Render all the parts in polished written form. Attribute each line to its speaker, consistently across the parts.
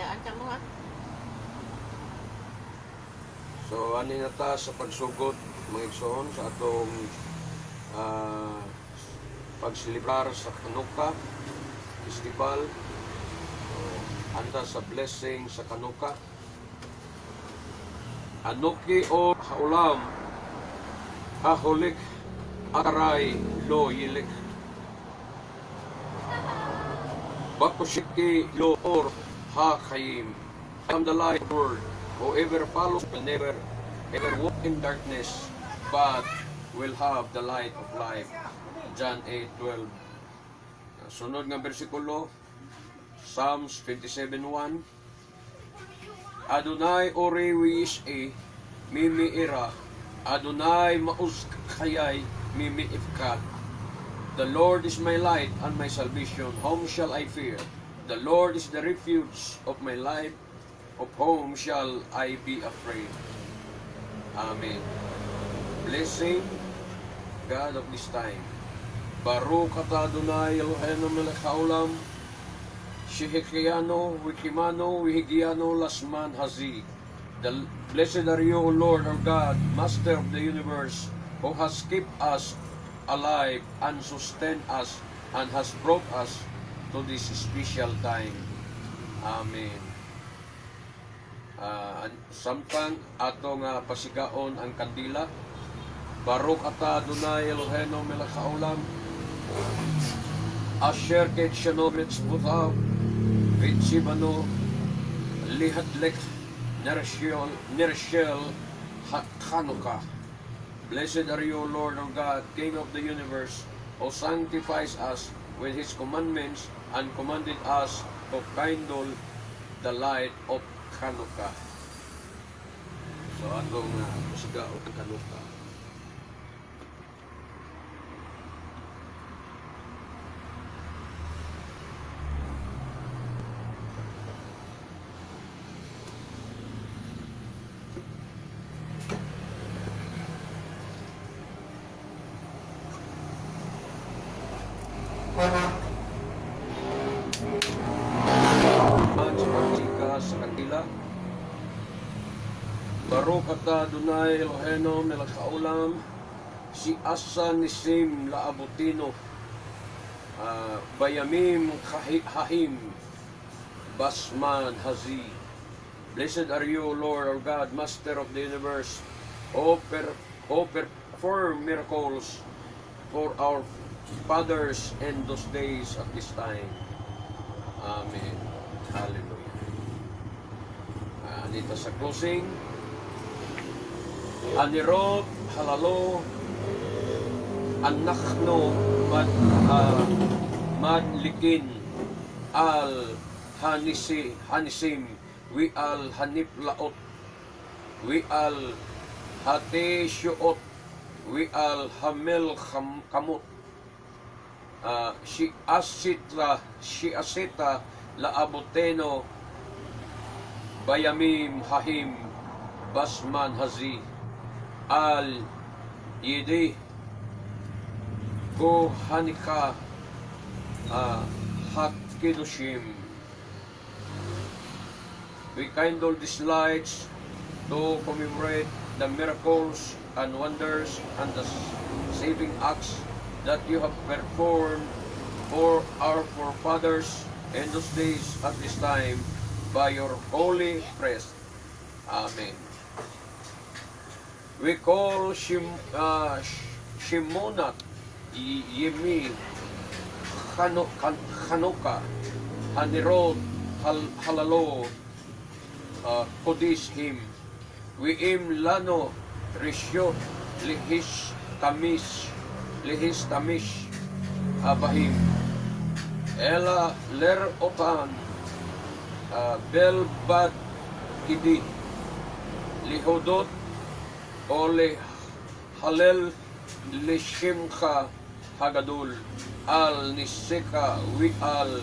Speaker 1: Yaan ka mo ha.
Speaker 2: So, ani na ta sa pagsugod, mga igsoon, sa atong pagsilibrar sa Chanukkah Festival. So, anda sa blessing sa Chanukkah. Anuki o haulam, haholik, aray, lo yilik. Bakushiki lo or ha kayim. I am the light word. Whoever follows will never ever walk in darkness, but will have the light of life. John 8:12. Sunod nga bersikulo, Psalms 27:1. Adonai ore wish mimi ira. Adonai mauz kayay mimi ifkat. The Lord is my light and my salvation. Whom shall I fear? The Lord is the refuge of my life. Of whom shall I be afraid? Amen. Blessing, God of this time. Baruch atah Adonai Eloheinu melech haolam, Shehekeyano, Wikimano, Wihigiano, Lasman Hazi. Blessed are you, O Lord our God, Master of the universe, who has kept us alive and sustained us and has brought us to this special time. Amen. Samtang ato nga pasigaon ang kandila. Baruch atah Adonai Eloheinu melech haolam, Asher ketshano mitzvotav, v'tzivano lihadlek nershel Chanukkah. Blessed are you, Lord our God, King of the universe, who sanctifies us with His commandments and commanded us to kindle the light of Chanukkah. So atong pasigaon ang Chanukkah. Sa kandila. Baruch atah Adonai Eloheinu melech haolam, si asa nisim laabutino, bayamim hahim, basman hazi. Blessed are you, Lord our God, Master of the universe, who perform miracles for our fathers in those days of this time. Amen. Hallelujah. Dito sa closing, anirot halalo anakno madlikin al hanisim wi al hanip laot wi al hate syuot wi al hamil kamot si asita la aboteno bayamim hahim basman hazi al yidi ko hanika hat kedushim. We kindle these lights to commemorate the miracles and wonders and the saving acts that you have performed for our forefathers in those days at this time by your holy priest. Amen. We call Shimonat Yemi Chanukkah Hanirot Halalo Kodis him. We im lano Rishyot Lihis Tamish Abahim Ela Ler Otan Belbad Gidi Lihodot Ole Halel Lishimcha Hagadul Al Niseka Wi Al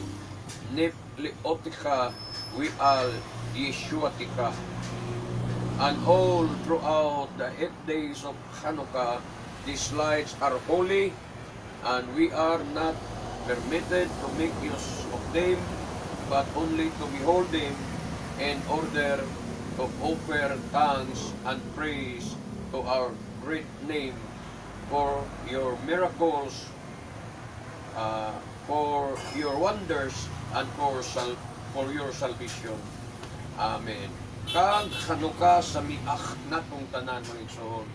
Speaker 2: Nip Liotika Wi Al Yeshuatika. And all throughout the 8 days of Chanukkah, these lights are holy, and we are not permitted to make use of them, but only to behold them in order to offer thanks and praise to our great name for your miracles, for your wonders, and for your salvation. Amen. Kag Chanukkah sa miak natong tanan mga igsoon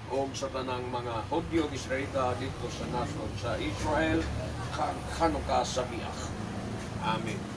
Speaker 2: o sa tanang mga Hudyo Israelita dito sa nasod sa Israel, kag Chanukkah sa miak. Amen.